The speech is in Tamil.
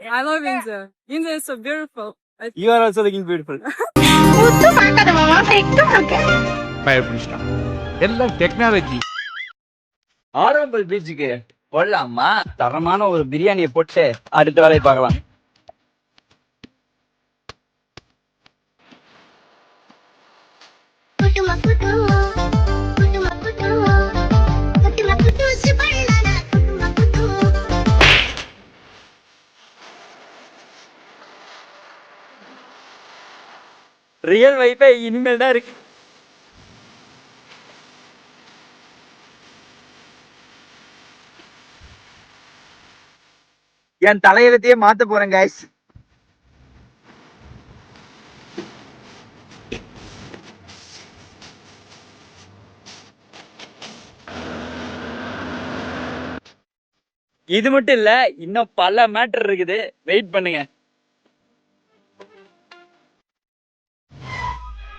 I love India. India is so beautiful. You are also looking beautiful. பயப்பிடிச்சிட்டான் எல்லாம் டெக்னாலஜி. ஆரோவில் பீச்சுக்கு போடலாமா? தரமான ஒரு பிரியாணியை போட்டு அடுத்த வேலையை பார்க்கலாம். ரியல் வைஃபை இனிமேல் தான் இருக்கு. என் தலையெழுத்தையே மாத்த போறேன் guys. இது மட்டும் இல்ல, இன்னும் பல மேட்டர் இருக்குது. வெயிட் பண்ணுங்க.